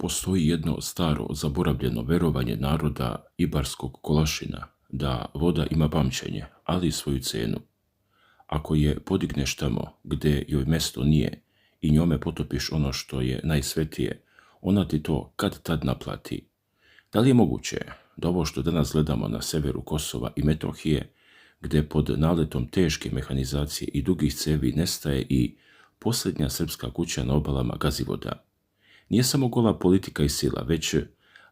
Postoji jedno staro zaboravljeno verovanje naroda Ibarskog Kolašina da voda ima pamćenje, ali i svoju cenu. Ako je podigneš tamo gdje joj mjesto nije i njome potopiš ono što je najsvetije, ona ti to kad tad naplati. Da li je moguće da ovo što danas gledamo na severu Kosova i Metohije, gdje pod naletom teške mehanizacije i dugih cevi nestaje i posljednja srpska kuća na obalama Gazivoda, nije samo gola politika i sila, već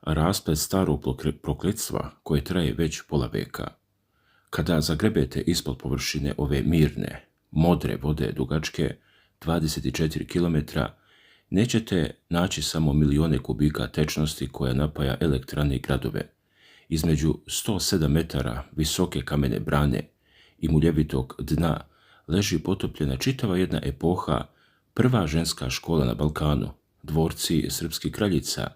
rasplet starog prokletstva koje traje već pola veka. Kada zagrebete ispod površine ove mirne, modre vode dugačke 24 km, nećete naći samo milione kubika tečnosti koja napaja elektrane i gradove. Između 107 metara visoke kamene brane i muljevitog dna leži potopljena čitava jedna epoha, prva ženska škola na Balkanu, dvorci srpskih kraljica,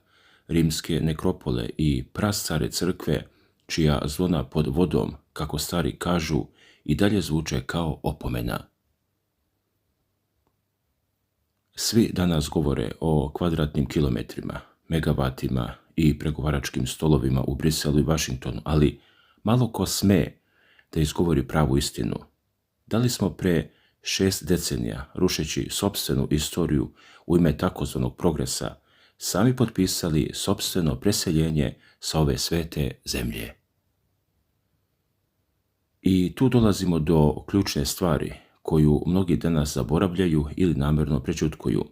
rimske nekropole i prastare crkve, čija zvona pod vodom, kako stari kažu, i dalje zvuče kao opomena. Svi danas govore o kvadratnim kilometrima, megavatima i pregovaračkim stolovima u Briselu i Vašingtonu, ali malo ko sme da izgovori pravu istinu. Da li smo pre 6 decenija, rušeći sopstvenu istoriju u ime takozvanog progresa, sami potpisali sopstveno preseljenje sa ove svete zemlje? I tu dolazimo do ključne stvari koju mnogi danas zaboravljaju ili namjerno prećutkuju.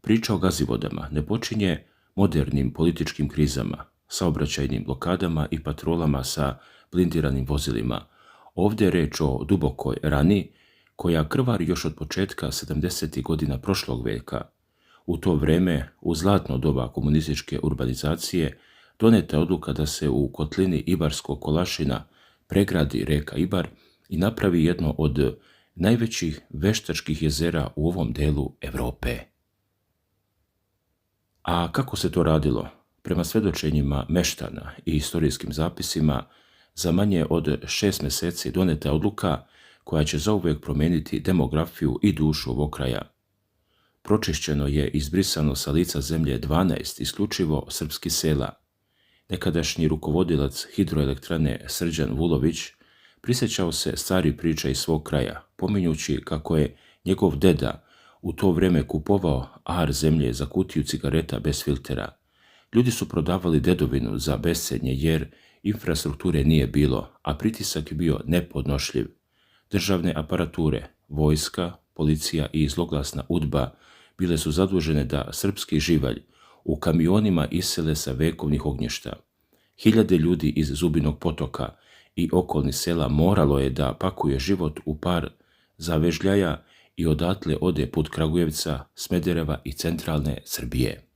Priča o Gazivodama ne počinje modernim političkim krizama, saobraćajnim blokadama i patrolama sa blindiranim vozilima. Ovdje je reč o dubokoj rani koja krvari još od početka 70. godina prošlog veka. U to vreme, u zlatno doba komunističke urbanizacije, doneta je odluka da se u kotlini Ibarskog Kolašina pregradi reka Ibar i napravi jedno od najvećih veštačkih jezera u ovom delu Europe. A kako se to radilo? Prema svedočenjima meštana i historijskim zapisima, za manje od 6 mjeseci doneta je odluka koja će zauvijek promijeniti demografiju i dušu ovog kraja. Pročišćeno je izbrisano sa lica zemlje 12 isključivo srpskih sela. Nekadašnji rukovodilac hidroelektrane Srđan Vulović prisjećao se stari priča iz svog kraja, pominjući kako je njegov deda u to vrijeme kupovao ar zemlje za kutiju cigareta bez filtera. Ljudi su prodavali dedovinu za bescjenje jer infrastrukture nije bilo, a pritisak je bio nepodnošljiv. Državne aparature, vojska, policija i zloglasna UDBA bile su zadužene da srpski živalj u kamionima isele sa vekovnih ognjišta. Hiljade ljudi iz Zubinog potoka i okolnih sela moralo je da pakuje život u par zavežljaja i odatle ode put Kragujevca, Smedereva i centralne Srbije.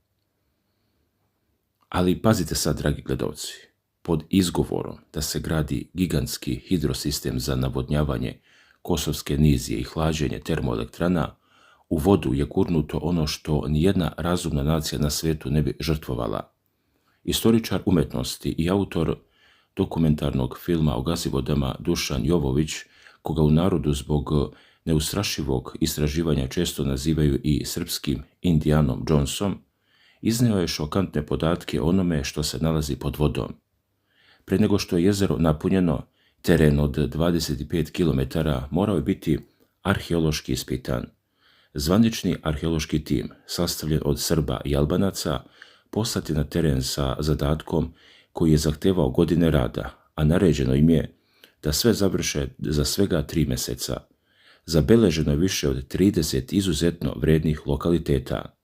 Ali pazite sad, dragi gledalci, pod izgovorom da se gradi gigantski hidrosistem za navodnjavanje Kosovske nizije i hlađenje termoelektrana, u vodu je gurnuto ono što nijedna razumna nacija na svijetu ne bi žrtvovala. Istoričar umetnosti i autor dokumentarnog filma o Gazivodama Dušan Jovović, koga u narodu zbog neustrašivog istraživanja često nazivaju i srpskim Indianom Jonesom, iznio je šokantne podatke o onome što se nalazi pod vodom. Pre nego što je jezero napunjeno, teren od 25 km morao je biti arheološki ispitan. Zvanični arheološki tim, sastavljen od Srba i Albanaca, poslat je na teren sa zadatkom koji je zahtevao godine rada, a naređeno im je da sve završe za svega 3 mjeseca. Zabeleženo je više od 30 izuzetno vrednih lokaliteta.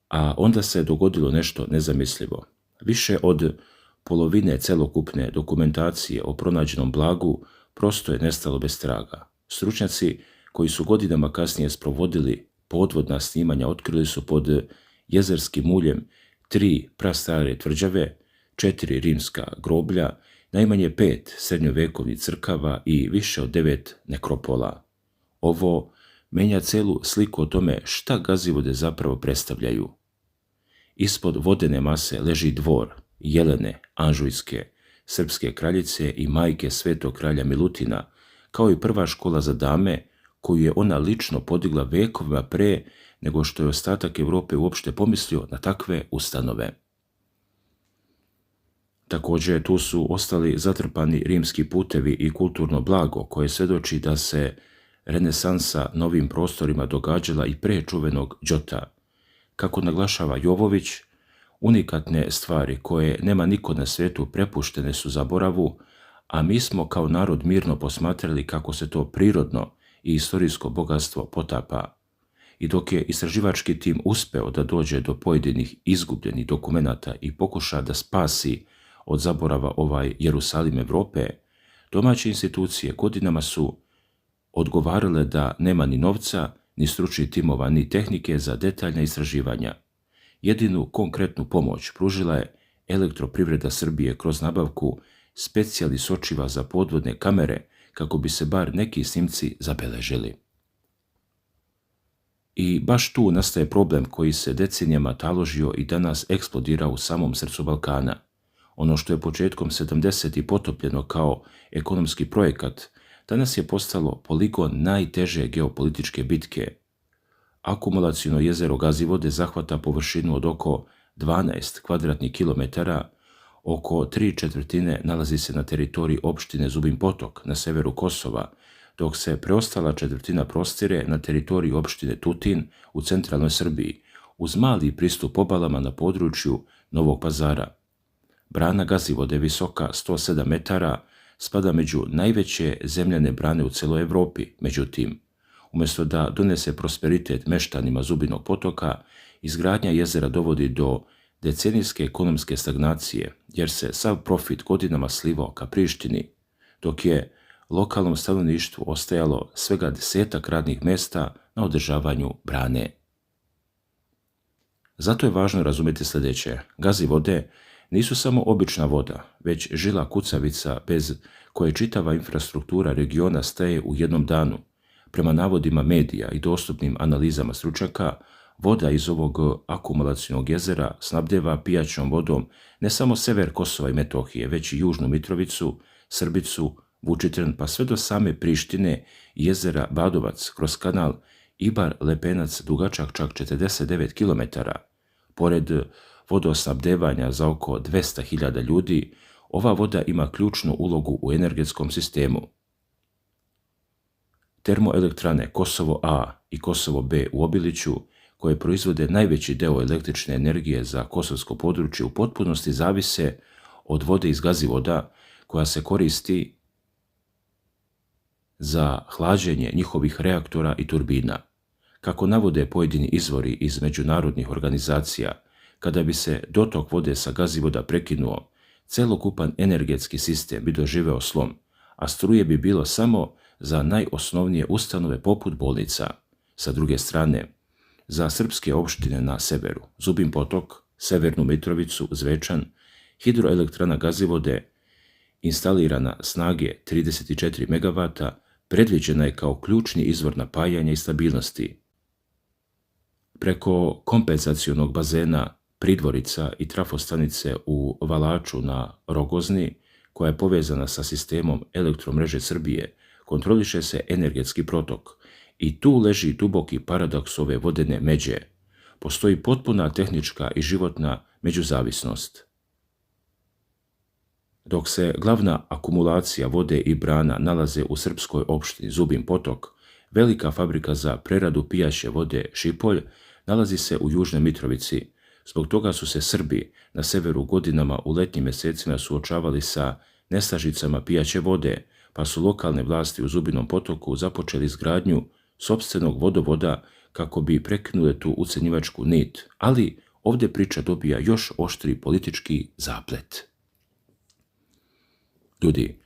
A onda se dogodilo nešto nezamislivo. Više od polovine celokupne dokumentacije o pronađenom blagu prosto je nestalo bez traga. Stručnjaci koji su godinama kasnije sprovodili podvodna snimanja otkrili su pod jezerskim muljem 3 prastare tvrđave, 4 rimska groblja, najmanje 5 srednjovekovnih crkava i više od 9 nekropola. Ovo menja celu sliku o tome šta Gazivode zapravo predstavljaju. Ispod vodene mase leži dvor Jelene Anžujske, srpske kraljice i majke svetog kralja Milutina, kao i prva škola za dame koju je ona lično podigla vekovima pre nego što je ostatak Europe uopšte pomislio na takve ustanove. Također tu su ostali zatrpani rimski putevi i kulturno blago koje svjedoči da se renesansa novim prostorima događala i pre čuvenog Đota. Kako naglašava Jovović, unikatne stvari koje nema niko na svijetu prepuštene su zaboravu, a mi smo kao narod mirno posmatrali kako se to prirodno i istorijsko bogatstvo potapa. I dok je istraživački tim uspeo da dođe do pojedinih izgubljenih dokumenata i pokuša da spasi od zaborava ovaj Jerusalim Evrope, domaće institucije godinama su odgovarale da nema ni novca, ni stručnih timova, ni tehnike za detaljna istraživanja. Jedinu konkretnu pomoć pružila je Elektroprivreda Srbije kroz nabavku specijalnih sočiva za podvodne kamere kako bi se bar neki snimci zabeležili. I baš tu nastaje problem koji se decenijama taložio i danas eksplodira u samom srcu Balkana. Ono što je početkom 70. potopljeno kao ekonomski projekat, danas je postalo poligon najteže geopolitičke bitke. Akumulaciono jezero Gazivode zahvata površinu od oko 12 kvadratnih kilometara, oko 3/4 nalazi se na teritoriji opštine Zubin Potok na severu Kosova, dok se preostala četvrtina prostire na teritoriji opštine Tutin u centralnoj Srbiji, uz mali pristup obalama na području Novog Pazara. Brana Gazivode, visoka 107 metara, spada među najveće zemljane brane u celoj Evropi. Međutim, umjesto da donese prosperitet meštanima Zubinog potoka, izgradnja jezera dovodi do decenijske ekonomske stagnacije, jer se sav profit godinama slivao ka Prištini, dok je lokalnom stanovništvu ostajalo svega 10 radnih mesta na održavanju brane. Zato je važno razumjeti sljedeće. Gazivode nisu samo obična voda, već žila kucavica bez koje čitava infrastruktura regiona staje u jednom danu. Prema navodima medija i dostupnim analizama stručnjaka, voda iz ovog akumulacionog jezera snabdeva pijaćom vodom ne samo sever Kosova i Metohije, već i Južnu Mitrovicu, Srbicu, Vučitrn, pa sve do same Prištine i jezera Badovac kroz kanal Ibar-Lepenac dugačak čak 49 km. Pored vodosnabdevanja za oko 200.000 ljudi, ova voda ima ključnu ulogu u energetskom sistemu. Termoelektrane Kosovo A i Kosovo B u Obiliću, koje proizvode najveći deo električne energije za kosovsko područje, u potpunosti zavise od vode iz Gazivoda koja se koristi za hlađenje njihovih reaktora i turbina. Kako navode pojedini izvori iz međunarodnih organizacija, kada bi se dotok vode sa Gazivoda prekinuo, celokupan energetski sistem bi doživeo slom, a struje bi bilo samo za najosnovnije ustanove poput bolnica. Sa druge strane, za srpske opštine na severu, Zubin Potok, Severnu Mitrovicu, Zvečan, hidroelektrana Gazivode, instalirana snage 34 MW, predviđena je kao ključni izvor napajanja i stabilnosti. Preko kompenzacionog bazena Pridvorica i trafostanice u Valaču na Rogozni, koja je povezana sa sistemom elektromreže Srbije, kontroliše se energetski protok i tu leži duboki paradoks ove vodene međe. Postoji potpuna tehnička i životna međuzavisnost. Dok se glavna akumulacija vode i brana nalaze u srpskoj opštini Zubin Potok, velika fabrika za preradu pijaće vode Šipolj nalazi se u Južnoj Mitrovici. Zbog toga su se Srbi na severu godinama u letnjim mjesecima suočavali sa nestašicama pijaće vode, pa su lokalne vlasti u Zubinom Potoku započeli izgradnju sopstvenog vodovoda kako bi prekinule tu ucenjivačku nit, ali ovdje priča dobija još oštri politički zaplet. Ljudi,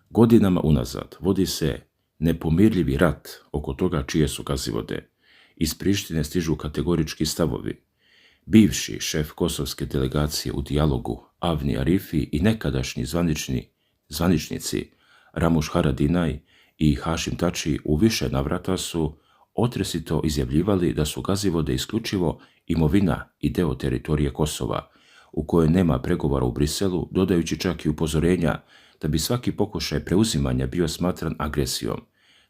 godinama unazad vodi se nepomirljivi rat oko toga čije su Gazivode. Iz Prištine stižu kategorički stavovi. Bivši šef kosovske delegacije u dijalogu Avni Arifi i nekadašnji zvaničnici Ramuš Haradinaj i Hašim Tači u više navrata su otresito izjavljivali da su Gazivode isključivo imovina i deo teritorije Kosova, u kojoj nema pregovora u Briselu, dodajući čak i upozorenja da bi svaki pokušaj preuzimanja bio smatran agresijom.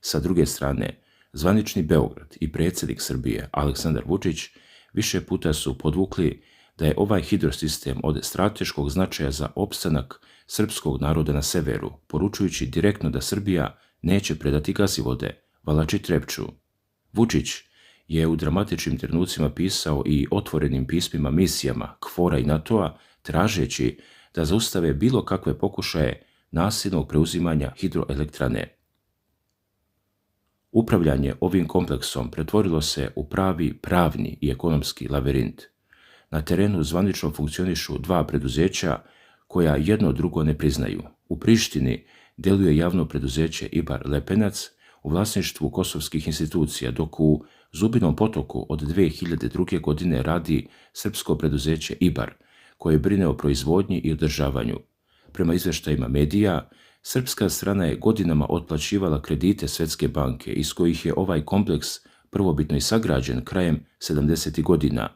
Sa druge strane, Zvanični Beograd i predsjednik Srbije Aleksandar Vučić više puta su podvukli da je ovaj hidrosistem od strateškog značaja za opstanak srpskog naroda na severu, poručujući direktno da Srbija neće predati Gazivode, Valač i Trepču. Vučić je u dramatičnim trenucima pisao i otvorenim pismima misijama KFOR-a i NATO-a, tražeći da zaustave bilo kakve pokušaje nasilnog preuzimanja hidroelektrane. Upravljanje ovim kompleksom pretvorilo se u pravi pravni i ekonomski lavirint. Na terenu zvanično funkcionišu dva preduzeća koja jedno drugo ne priznaju. U Prištini djeluje javno preduzeće Ibar Lepenac u vlasništvu kosovskih institucija, dok u Zubinom Potoku od 2002. godine radi srpsko preduzeće Ibar, koje brine o proizvodnji i održavanju. Prema izveštajima medija, srpska strana je godinama otplaćivala kredite Svjetske banke, iz kojih je ovaj kompleks prvobitno i sagrađen krajem 70. godina,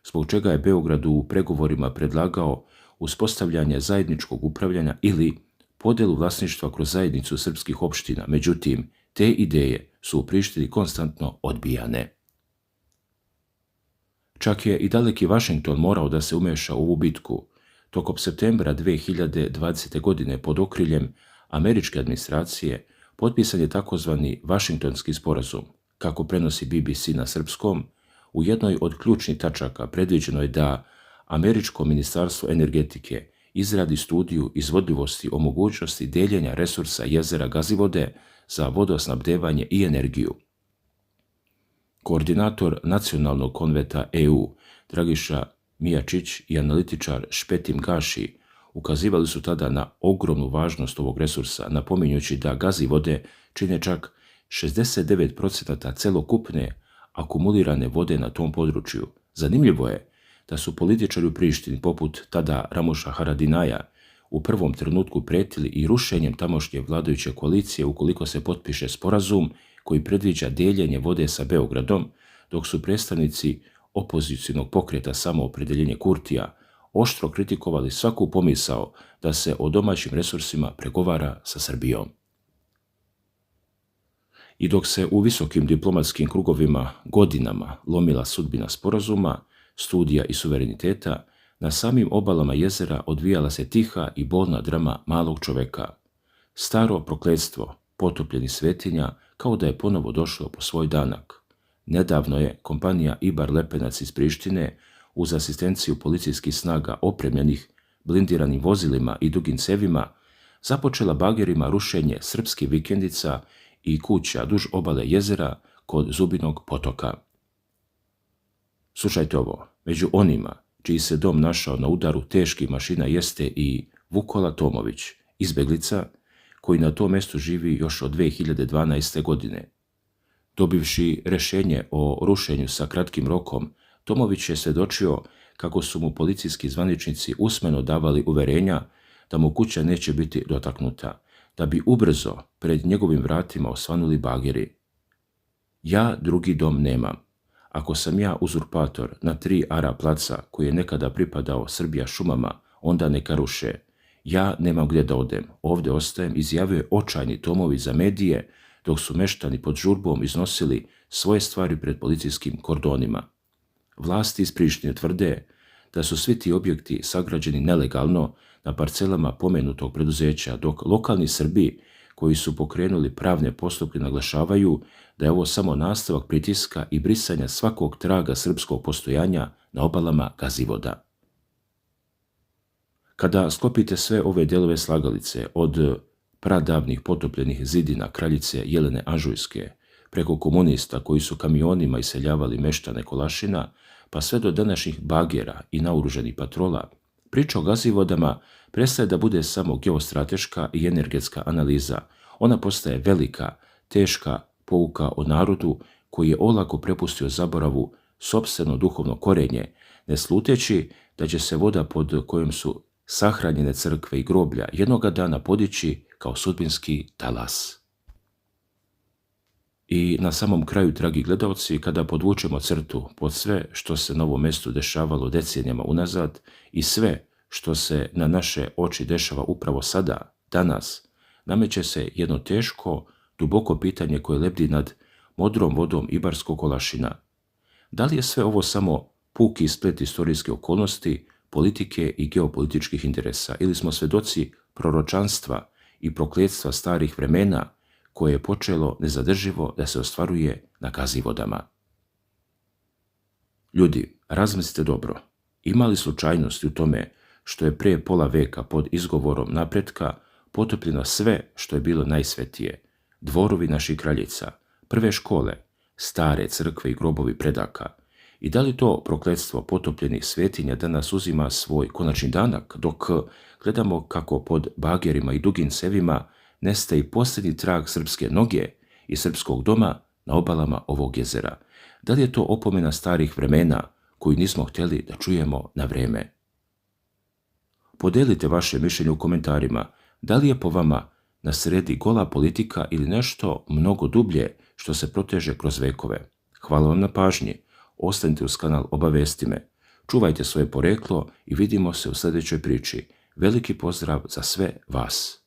zbog čega je Beograd u pregovorima predlagao uspostavljanje zajedničkog upravljanja ili podjelu vlasništva kroz zajednicu srpskih opština. Međutim, te ideje su u Prištini konstantno odbijane. Čak je i daleki Vašington morao da se umeša u ovu bitku. Tokom septembra 2020. godine pod okriljem američke administracije potpisan je takozvani Vašingtonski sporazum. Kako prenosi BBC na srpskom, u jednoj od ključnih tačaka predviđeno je da američko ministarstvo energetike izradi studiju izvodljivosti o mogućnosti deljenja resursa jezera Gazivode za vodosnabdevanje i energiju. Koordinator nacionalnog konventa EU Dragiša Mijačić i analitičar Špetim Gaši ukazivali su tada na ogromnu važnost ovog resursa, napominjući da Gazivode čine čak 69% celokupne akumulirane vode na tom području. Zanimljivo je da su političari u Prištini, poput tada Ramuša Haradinaja, u prvom trenutku pretili i rušenjem tamošnje vladajuće koalicije ukoliko se potpiše sporazum koji predviđa deljenje vode sa Beogradom, dok su predstavnici opozicionog pokreta Samoopredeljenje Kurtija oštro kritikovali svaku pomisao da se o domaćim resursima pregovara sa Srbijom. I dok se u visokim diplomatskim krugovima godinama lomila sudbina sporazuma, studija i suvereniteta, na samim obalama jezera odvijala se tiha i bolna drama malog čoveka. Staro prokletstvo potopljenih svetinja kao da je ponovo došlo po svoj danak. Nedavno je kompanija Ibar Lepenac iz Prištine uz asistenciju policijskih snaga opremljenih blindiranim vozilima i dugim cevima započela bagerima rušenje srpskih vikendica i kuća duž obale jezera kod Zubinog potoka. Slušajte ovo, među onima čiji se dom našao na udaru teških mašina jeste i Vukola Tomović, izbeglica koji na tom mjestu živi još od 2012. godine. Dobivši rješenje o rušenju sa kratkim rokom, Tomović je svjedočio kako su mu policijski zvaničnici usmeno davali uverenja da mu kuća neće biti dotaknuta, da bi ubrzo pred njegovim vratima osvanuli bageri. Ja drugi dom nemam. Ako sam ja uzurpator na 3 ara placa koji je nekada pripadao Srbija šumama, onda neka ruše. Ja nemam gdje da odem, ovdje ostajem, izjavio je očajni Tomović za medije, dok su meštani pod žurbom iznosili svoje stvari pred policijskim kordonima. Vlasti iz Prištine tvrde da su svi ti objekti sagrađeni nelegalno na parcelama pomenutog preduzeća, dok lokalni Srbi koji su pokrenuli pravne postupke naglašavaju da je ovo samo nastavak pritiska i brisanja svakog traga srpskog postojanja na obalama Gazivoda. Kada sklopite sve ove delove slagalice, od pradavnih potopljenih zidina kraljice Jelene Anžujske, preko komunista koji su kamionima iseljavali meštane Kolašina, pa sve do današnjih bagera i naoružanih patrola, priča o Gazivodama prestaje da bude samo geostrateška i energetska analiza. Ona postaje velika, teška pouka o narodu koji je olako prepustio zaboravu sopstveno duhovno korenje, ne sluteći da će se voda pod kojom su sahranjene crkve i groblja jednoga dana podići kao sudbinski talas. I na samom kraju, dragi gledalci, kada podvučemo crtu pod sve što se na ovom mjestu dešavalo decenijama unazad i sve što se na naše oči dešava upravo sada, danas, nameće se jedno teško, duboko pitanje koje lebdi nad modrom vodom Ibarskog Kolašina. Da li je sve ovo samo puki splet istorijske okolnosti, politike i geopolitičkih interesa, ili smo svedoci proročanstva i prokletstva starih vremena koje je počelo nezadrživo da se ostvaruje na Gazivodama? Ljudi, razmislite dobro. Ima li slučajnosti u tome što je prije pola veka pod izgovorom napretka potopljeno sve što je bilo najsvetije, dvorovi naših kraljica, prve škole, stare crkve i grobovi predaka, i da li to prokletstvo potopljenih svetinja danas uzima svoj konačni danak, dok gledamo kako pod bagerima i dugim cevima nestaje i posljednji trag srpske noge i srpskog doma na obalama ovog jezera? Da li je to opomena starih vremena koju nismo htjeli da čujemo na vreme? Podelite vaše mišljenje u komentarima. Da li je po vama na sredi gola politika ili nešto mnogo dublje što se proteže kroz vekove? Hvala vam na pažnji. Ostanite uz kanal Obavesti me. Čuvajte svoje poreklo i vidimo se u sljedećoj priči. Veliki pozdrav za sve vas.